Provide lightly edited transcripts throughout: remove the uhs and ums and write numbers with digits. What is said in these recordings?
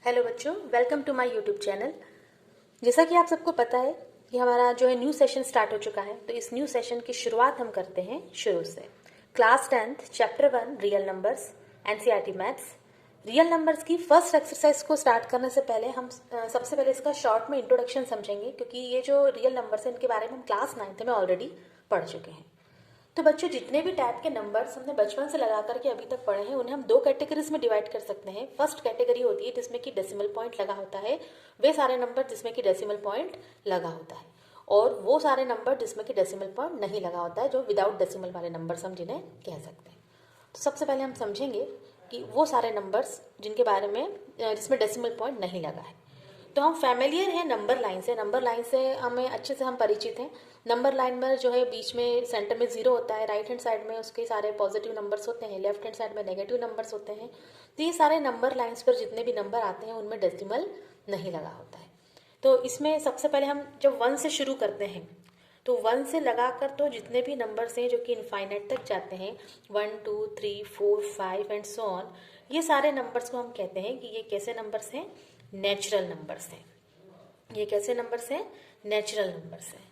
Hello बच्चों, welcome to my YouTube channel. जैसा कि आप सबको पता है कि हमारा जो है न्यू सेशन स्टार्ट हो चुका है, तो इस न्यू सेशन की शुरुआत हम करते हैं शुरू से। Class 10th chapter 1 real numbers NCERT maths real numbers की फर्स्ट एक्सरसाइज को स्टार्ट करने से पहले हम सबसे पहले इसका शॉर्ट में इंट्रोडक्शन समझेंगे, क्योंकि ये जो रियल नंबर्स हैं इनके बारे में हम क्लास 9th में ऑलरेडी पढ़ चुके हैं। तो बच्चों, जितने भी टाइप के नंबर्स हमने बचपन से लगा करके अभी तक पढ़े हैं उन्हें हम दो कैटेगरीज में डिवाइड कर सकते हैं। फर्स्ट कैटेगरी होती है जिसमें कि डेसिमल पॉइंट लगा होता है, वे सारे नंबर जिसमें कि डेसिमल पॉइंट लगा होता है, और वो सारे नंबर जिसमें कि डेसिमल पॉइंट नहीं लगा होता है, जो विदाउट डेसिमल वाले नंबर्स हम जिन्हें कह सकते हैं। तो सबसे पहले हम समझेंगे कि वो सारे नंबर्स जिनके बारे में जिसमें डेसिमल पॉइंट नहीं लगा है। तो हम फैमिलियर हैं नंबर लाइन से, नंबर लाइन से हमें अच्छे से हम परिचित हैं। नंबर लाइन में जो है बीच में सेंटर में जीरो होता है, राइट हैंड साइड में उसके सारे पॉजिटिव नंबर्स होते हैं, लेफ्ट हैंड साइड में नेगेटिव नंबर्स होते हैं। तो ये सारे नंबर लाइन्स पर जितने भी नंबर आते हैं उनमें डेसिमल नहीं लगा होता है। तो इसमें सबसे पहले हम जब 1 से शुरू करते हैं तो 1 से लगाकर तो जितने भी नंबर्स हैं जो कि इनफाइनाइट तक जाते हैं, 1 2 3 4 5 एंड सो ऑन, ये सारे नंबर्स को हम कहते हैं कि ये कैसे नंबर्स हैं? नेचुरल नंबर्स हैं। ये कैसे नंबर्स हैं? नेचुरल नंबर्स हैं।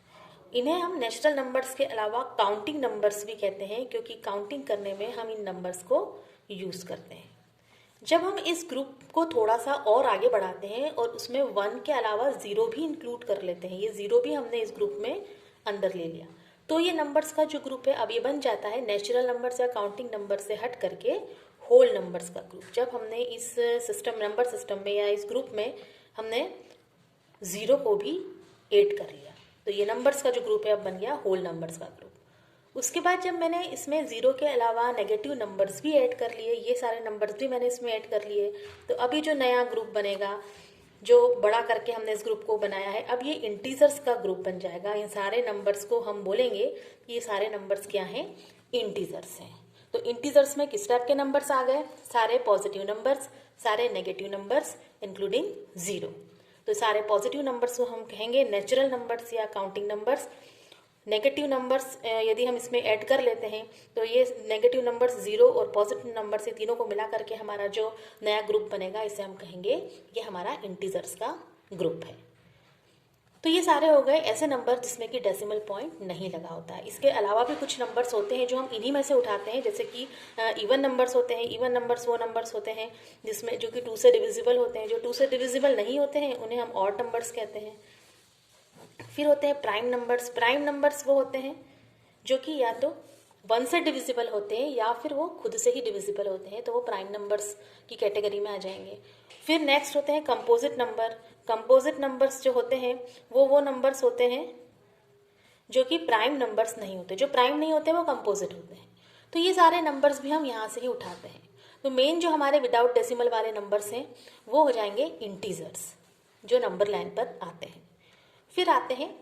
इन्हें हम नेचुरल नंबर्स के अलावा काउंटिंग नंबर्स भी कहते हैं, क्योंकि काउंटिंग करने में हम इन नंबर्स को यूज करते हैं। जब हम इस ग्रुप को थोड़ा सा और आगे बढ़ाते हैं और उसमें 1 के अलावा 0 भी इंक्लूड कर लेते हैं, ये 0 भी हमने इस ग्रुप में अंदर ले लिया, तो ये नंबर्स का जो ग्रुप है अब ये बन जाता है नेचुरल नंबर्स या काउंटिंग नंबर से हट करके होल नंबर्स का ग्रुप। जब हमने इस सिस्टम नंबर सिस्टम में या इस ग्रुप में हमने 0 को भी ऐड कर लिया, तो ये नंबर्स का जो ग्रुप है अब बन गया होल नंबर्स का ग्रुप। उसके बाद जब मैंने इसमें 0 के अलावा नेगेटिव नंबर्स भी ऐड कर लिए, ये सारे नंबर्स भी मैंने इसमें ऐड कर लिए, तो अभी जो नया ग्रुप बनेगा, जो बड़ा करके हमने इस ग्रुप को बनाया है, अब ये इंटीजर्स का ग्रुप बन जाएगा। इन सारे नंबर्स को हम बोलेंगे कि ये सारे नंबर्स क्या हैं? इंटीजर्स हैं। तो इंटीजर्स में किस टाइप के नंबर्स आ गए? सारे पॉजिटिव नंबर्स, सारे नेगेटिव नंबर्स इंक्लूडिंग 0। तो सारे पॉजिटिव नंबर्स को हम कहेंगे नेचुरल नंबर्स या काउंटिंग नंबर्स। नेगेटिव नंबर्स यदि हम इसमें ऐड कर लेते हैं तो ये नेगेटिव नंबर्स 0 और पॉजिटिव नंबर से तीनों को मिला करके हमारा जो नया ग्रुप बनेगा इसे हम कहेंगे ये हमारा इंटीजर्स का ग्रुप है। तो ये सारे हो गए ऐसे नंबर जिसमें कि डेसिमल पॉइंट नहीं लगा होता है। इसके अलावा भी कुछ नंबर्स होते हैं जो हम इन्हीं में से उठाते हैं, जैसे कि इवन नंबर्स होते हैं। इवन नंबर्स वो नंबर्स होते हैं जिसमें जो कि 2 से डिविजिबल होते हैं। जो 2 से डिविजिबल नहीं होते हैं उन्हें हम ऑड नंबर्स कहते हैं। फिर होते हैं प्राइम नंबर्स। प्राइम नंबर्स वो होते हैं जो कि या तो 1 से डिविजिबल होते हैं या फिर वो खुद से ही डिविजिबल होते हैं, तो वो प्राइम नंबर्स की कैटेगरी में आ जाएंगे। फिर नेक्स्ट होते हैं कंपोजिट नंबर। कंपोजिट नंबर्स जो होते हैं वो नंबर्स होते हैं जो कि प्राइम नंबर्स नहीं होते। जो प्राइम नहीं होते वो कंपोजिट होते हैं। तो ये सारे नंबर्स भी हम यहाँ से ही उठाते हैं। तो मेन जो हमारे विदाउट डेसिमल वाले नंबर्स हैं वो हो जाएंगे इंटीजर्स, जो नंबर लाइन पर आते हैं। फिर आते हैं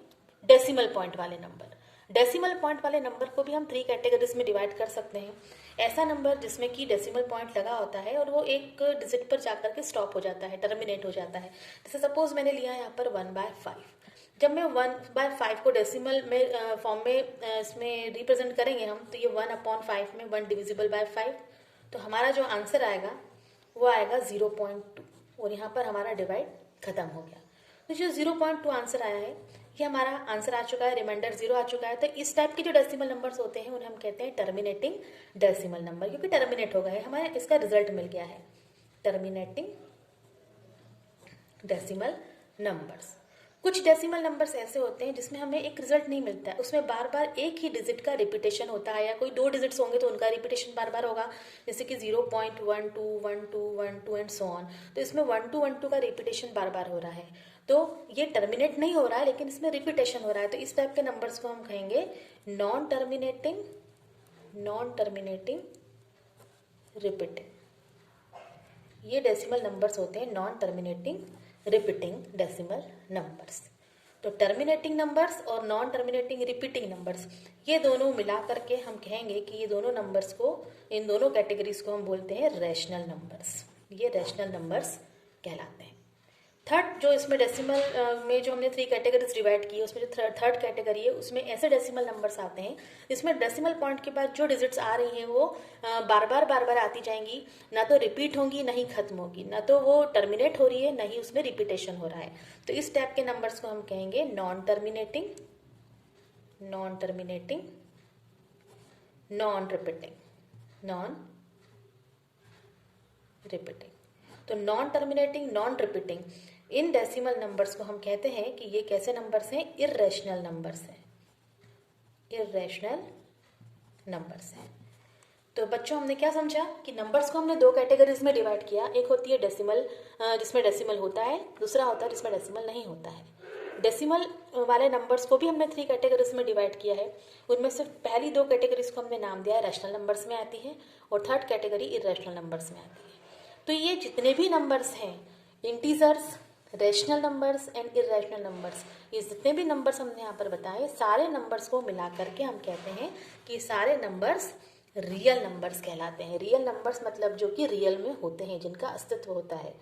डेसिमल पॉइंट वाले नंबर। डेसिमल पॉइंट वाले नंबर को भी हम 3 कैटेगरीज में डिवाइड कर सकते हैं। ऐसा नंबर जिसमें कि डेसिमल पॉइंट लगा होता है और वो एक डिजिट पर जाकर के स्टॉप हो जाता है, टर्मिनेट हो जाता है। जैसे सपोज मैंने लिया यहाँ पर 1/5। जब मैं 1/5 को डेसिमल में फॉर्म में इसमें रिप्रेजेंट करेंगे हम, तो ये 1/5 में 1 डिविजिबल बाय 5, तो हमारा जो आंसर आएगा वो आएगा 0.2, और यहाँ पर हमारा डिवाइड खत्म हो गया। तो जो 0.2 आंसर आया है ये हमारा आंसर आ चुका है, रिमाइंडर 0 आ चुका है। तो इस टाइप के जो डेसिमल नंबर्स होते हैं उन्हें हम कहते हैं टर्मिनेटिंग डेसिमल नंबर, क्योंकि टर्मिनेट हो गए, हमारे इसका रिजल्ट मिल गया है। Terminating decimal numbers. कुछ डेसिमल नंबर्स ऐसे होते हैं जिसमें हमें एक रिजल्ट नहीं मिलता है, उसमें बार बार एक ही डिजिट का रिपीटेशन होता है, या कोई 2 डिजिट्स होंगे तो उनका रिपीटेशन बार बार होगा, जैसे कि 0.121212 एंड सो ऑन। तो इसमें 1212 का रिपीटेशन बार बार हो रहा है, तो ये टर्मिनेट नहीं हो रहा है लेकिन इसमें रिपीटेशन हो रहा है। तो इस टाइप के नंबर्स को हम कहेंगे नॉन टर्मिनेटिंग रिपीटिंग। ये डेसिमल नंबर्स होते हैं non terminating repeating decimal numbers. तो टर्मिनेटिंग नंबर्स और नॉन टर्मिनेटिंग रिपीटिंग नंबर्स, ये दोनों मिला करके हम कहेंगे कि ये दोनों नंबर्स को, इन दोनों कैटेगरीज को हम बोलते हैं रैशनल नंबर्स। ये रैशनल नंबर्स कहलाते हैं। थर्ड जो इसमें डेसिमल में जो हमने 3 कैटेगरीज डिवाइड की है, उसमें जो थर्ड कैटेगरी है उसमें ऐसे डेसिमल नंबर्स आते हैं इसमें डेसिमल पॉइंट के बाद जो डिजिट्स आ रही हैं वो बार बार आती जाएंगी, ना तो रिपीट होंगी ना ही खत्म होगी, ना तो वो टर्मिनेट हो रही है ना ही उसमें रिपीटेशन हो रहा है। तो इस टाइप के नंबर्स को हम कहेंगे non terminating, non terminating, non repeating, non repeating. तो non terminating, non repeating in decimal numbers को हम कहते हैं कि ये कैसे नंबर्स हैं? इर्रेशनल नंबर्स हैं, इर्रेशनल नंबर्स हैं। तो बच्चों हमने क्या समझा कि नंबर्स को हमने 2 कैटेगरीज में डिवाइड किया। एक होती है डेसिमल जिसमें डेसिमल होता है, दूसरा होता है जिसमें डेसिमल नहीं होता है। डेसिमल वाले नंबर्स को भी हमने 3 कैटेगरीज में डिवाइड किया है। उनमें से पहली 2 कैटेगरीज को हमने नाम दिया है रैशनल नंबर्स में आती है और थर्ड कैटेगरी इर्रेशनल नंबर्स में आती है। तो ये जितने भी नंबर्स हैं, integers, rational numbers and irrational numbers, ये जितने भी नंबर्स हमने यहाँ पर बताए, सारे नंबर्स को मिला करके हम कहते हैं कि सारे नंबर्स रियल नंबर्स कहलाते हैं। रियल नंबर्स मतलब जो कि रियल में होते हैं, जिनका अस्तित्व होता है।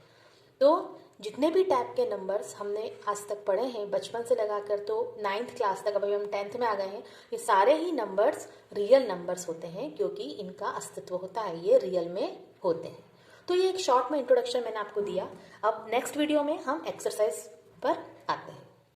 तो जितने भी टाइप के नंबर्स हमने आज तक पढ़े हैं बचपन से लगाकर तो 9th क्लास तक, अभी हम 10th में आ गए हैं, ये सारे ही नंबर्स रियल नंबर्स होते हैं क्योंकि इनका अस्तित्व होता है, ये रियल में होते हैं। तो ये एक शॉर्ट में इंट्रोडक्शन मैंने आपको दिया। अब नेक्स्ट वीडियो में हम एक्सरसाइज पर आते हैं।